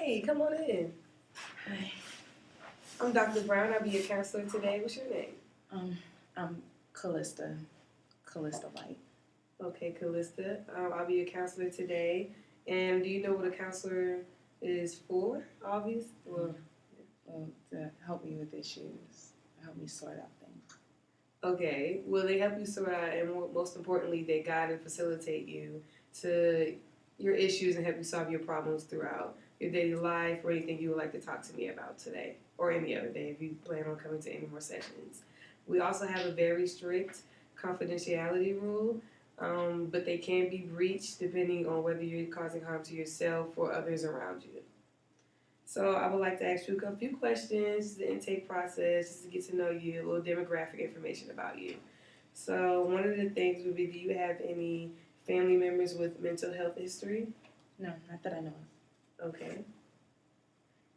Hey, come on in. Hi. I'm Dr. Brown. I'll be your counselor today. What's your name? I'm Callista White. Okay, Callista. I'll be your counselor today. And do you know what a counselor is for? Obvious. Well, to help me with issues, help me sort out things. Okay. Well, they help you sort out, and most importantly, they guide and facilitate you to your issues and help you solve your problems throughout your daily life or anything you would like to talk to me about today or any other day if you plan on coming to any more sessions. We also have a very strict confidentiality rule, but they can be breached depending on whether you're causing harm to yourself or others around you. So I would like to ask you a few questions, the intake process, just to get to know you, a little demographic information about you. So one of the things would be, do you have any family members with mental health history? No, not that I know of. Okay.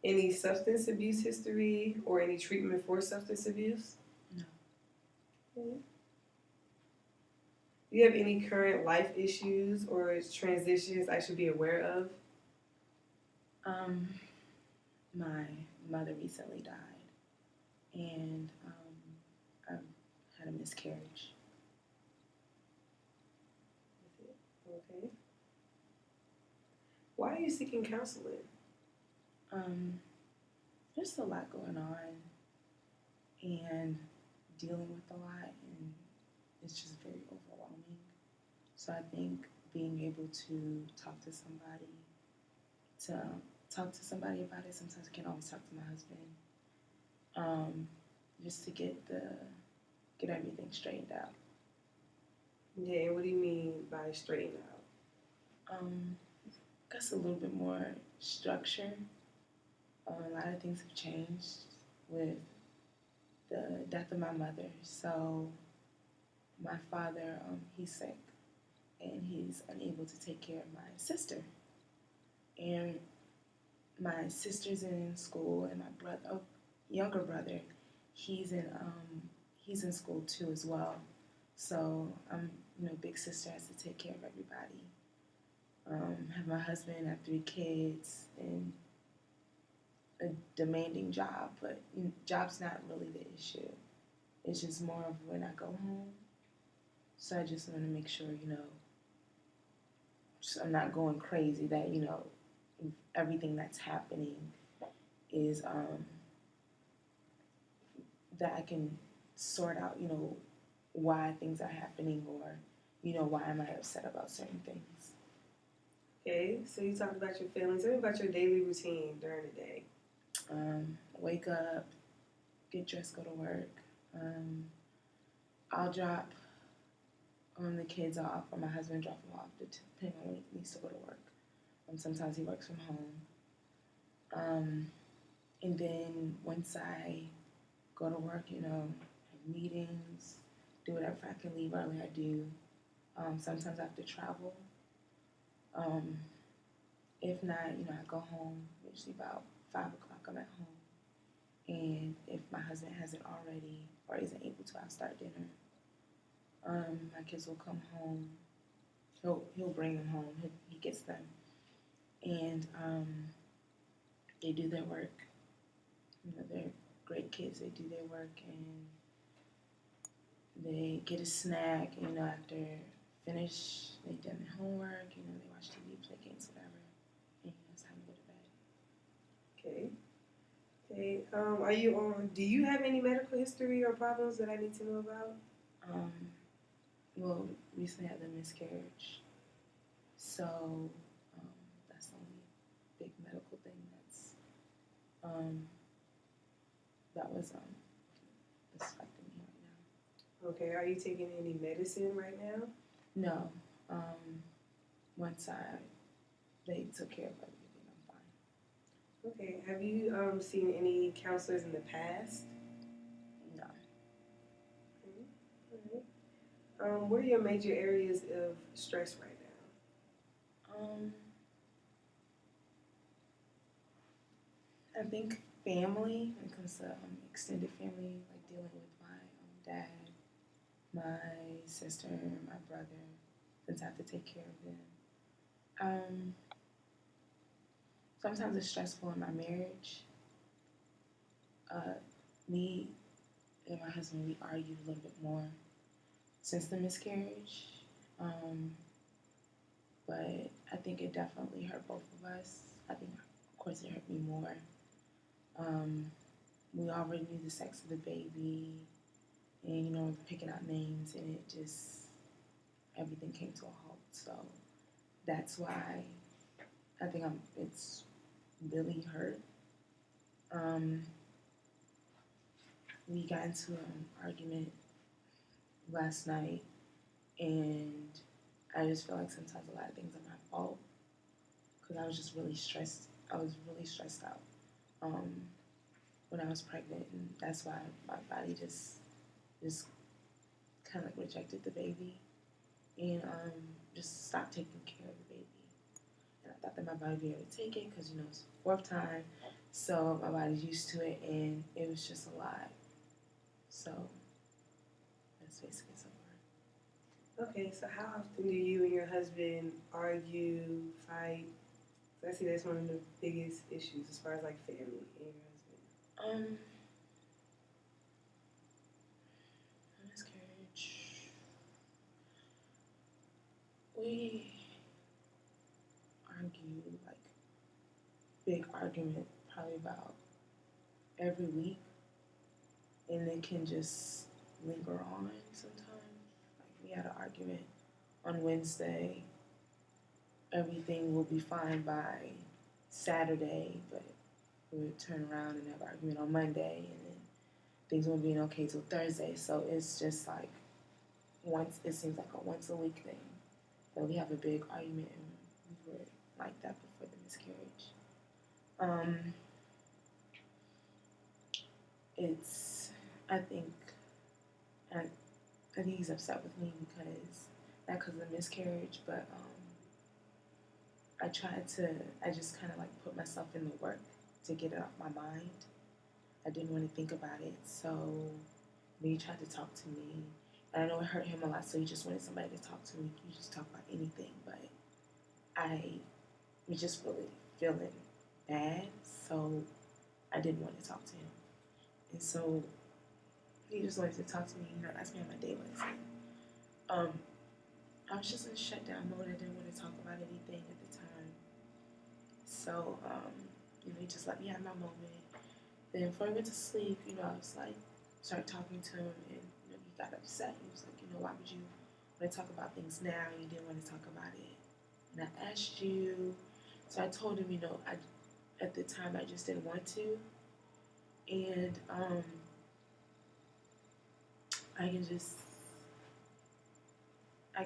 Any substance abuse history or any treatment for substance abuse? No. Okay. Do you have any current life issues or transitions I should be aware of? My mother recently died, and I've had a miscarriage. Okay. Why are you seeking counseling? There's a lot going on, and dealing with a lot, and it's just very overwhelming. So I think being able to talk to somebody, about it. Sometimes I can't always talk to my husband. Just to get everything straightened out. Yeah, and what do you mean by straighten out? I guess a little bit more structure. A lot of things have changed with the death of my mother. So my father, he's sick, and he's unable to take care of my sister. And my sister's in school, and my younger brother, he's in school too as well. So I'm, big sister has to take care of everybody. Have my husband, have 3 kids, and a demanding job, but job's not really the issue. It's just more of when I go home. So I just want to make sure, so I'm not going crazy, that, everything that's happening is that I can sort out, why things are happening, or, why am I upset about certain things. Okay, so you talked about your family. Tell me about your daily routine during the day. Wake up, get dressed, go to work. I'll drop the kids off, or my husband drop them off, depending on when he needs to go to work. Sometimes he works from home. And then once I go to work, have meetings, do whatever I can leave early, I do. Sometimes I have to travel. If not, I go home, usually about 5 o'clock, I'm at home. And if my husband hasn't already or isn't able to, I'll start dinner. My kids will come home. He'll bring them home. He gets them, and they do their work. They're great kids. They do their work, and they get a snack. After finish, they done their homework. They watch TV, play games, whatever, and it's time to go to bed. Okay. Okay. Are you on? Do you have any medical history or problems that I need to know about? Well, recently had a miscarriage, so that's the only big medical thing that was affecting me right now. Okay. Are you taking any medicine right now? No. Once they took care of everything, I'm fine. Okay. Have you seen any counselors in the past? No. Okay. All right. What are your major areas of stress right now? I think family, when it comes to extended family, like dealing with my dad, my sister, my brother, since I have to take care of them. sometimes it's stressful in my marriage. Me and my husband, we argued a little bit more since the miscarriage. Um, but I think it definitely hurt both of us. I think, of course, it hurt me more. Um, we already knew the sex of the baby, and picking out names, and it just everything came to a halt. So that's why I think it's really hurt. We got into an argument last night, and I just feel like sometimes a lot of things are my fault because I was just really stressed. I was really stressed out when I was pregnant, and that's why my body just kind of like rejected the baby and just stopped taking care of the baby. And I thought that my body would be able to take it because it's the fourth time, so my body's used to it, and it was just a lot. So that's basically so far. Okay, so how often do you and your husband argue, fight? I see that's one of the biggest issues as far as like family and your husband. Miscarriage. We argue like big argument probably about every week, and it can just linger on sometimes. Like we had an argument on Wednesday. Everything will be fine by Saturday, but we would turn around and have an argument on Monday, and then things won't be okay till Thursday. So it's just like it seems like a once a week thing. But we have a big argument, and we were like that before the miscarriage. It's I think I, I think he's upset with me because not because of the miscarriage, but I just kind of like put myself in the work to get it off my mind. I didn't want to think about it, so he tried to talk to me. And I know it hurt him a lot, so he just wanted somebody to talk to me. You just talk about anything, but I was just really feeling bad, so I didn't want to talk to him. And so he just wanted to talk to me, ask me how my day was. And, I was just in shutdown mode. I didn't want to talk about anything at the time. So, he just let me have my moment. Then before I went to sleep, I was like, started talking to him, and he got upset. He was like, why would you want to talk about things now? You didn't want to talk about it. And I asked you. So I told him, at the time I just didn't want to. And I can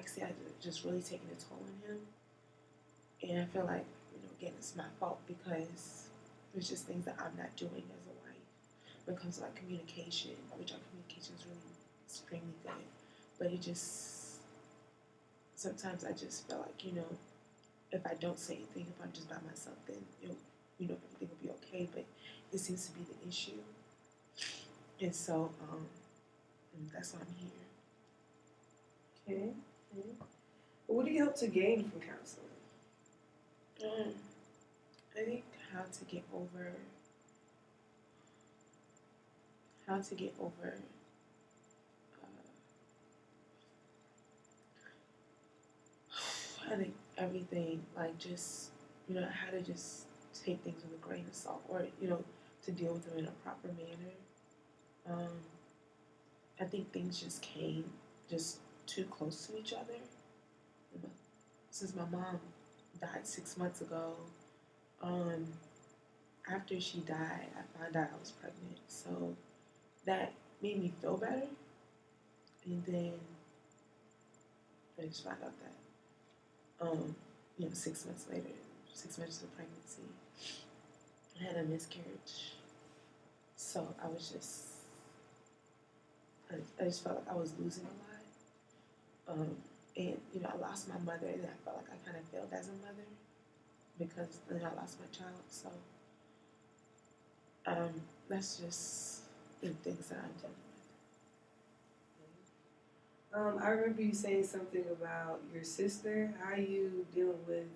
see I just really taking a toll on him. And I feel like, again, it's my fault because there's just things that I'm not doing as a wife. When it comes to like communication, which our communication is really extremely good. But it just, sometimes I just feel like, if I don't say anything, if I'm just by myself, then, everything will be okay. But it seems to be the issue. And so, that's why I'm here. Okay. What do you hope to gain from counseling? I think how to get over I think everything, like just, how to just take things with a grain of salt, or, to deal with them in a proper manner. I think things just came just too close to each other. Since my mom died 6 months ago, after she died, I found out I was pregnant. So that made me feel better. And then I just found out that, 6 months later, 6 months of pregnancy, I had a miscarriage. So I just felt like I was losing a lot. And, I lost my mother, and I felt like I kind of failed as a mother because then I lost my child. So that's just the things that I'm dealing with. I remember you saying something about your sister. How are you dealing with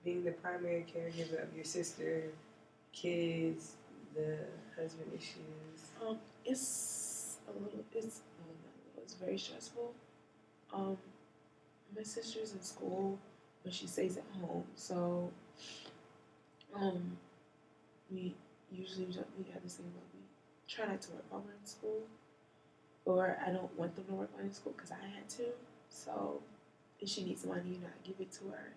being the primary caregiver of your sister, kids, the husband issues? It's very stressful. Um, my sister's in school, but she stays at home. So, um, we usually we have this thing where we try not to work while we're in school, or I don't want them to work while in school because I had to. So, if she needs money, I give it to her.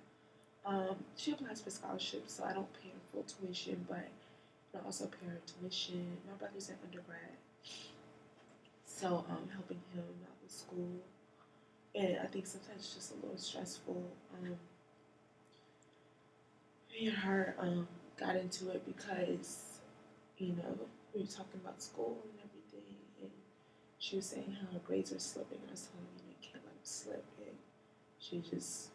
She applies for scholarships, so I don't pay her full tuition, but I also pay her tuition. My brother's in undergrad, so helping him out with school. And I think sometimes it's just a little stressful. Me and her got into it because, we were talking about school and everything, and she was saying how her grades are slipping. I was telling her, you can't let them slip. And she just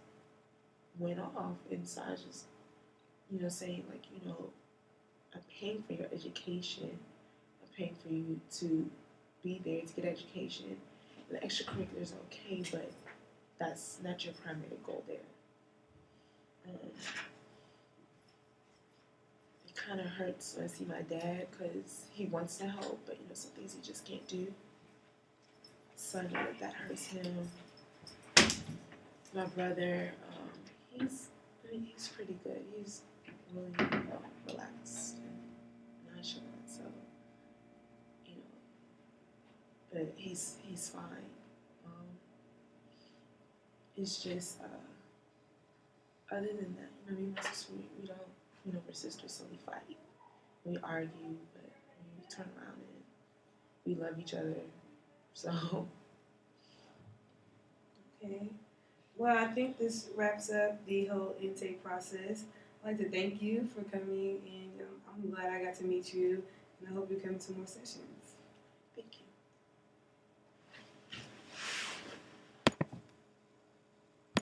went off, and so I was just, saying, like, I'm paying for your education. I'm paying for you to be there to get education. The extracurriculars are okay, but that's not your primary goal there. It kind of hurts when I see my dad because he wants to help, but some things he just can't do. So I know that hurts him. My brother, he's pretty good. He's really relaxed and nonchalant, so but he's fine. It's just other than that, me and my sister, we don't, we're sisters, so we fight, we argue, but we turn around and we love each other. So Okay. Well, I think this wraps up the whole intake process. I'd like to thank you for coming, and I'm glad I got to meet you, and I hope you come to more sessions.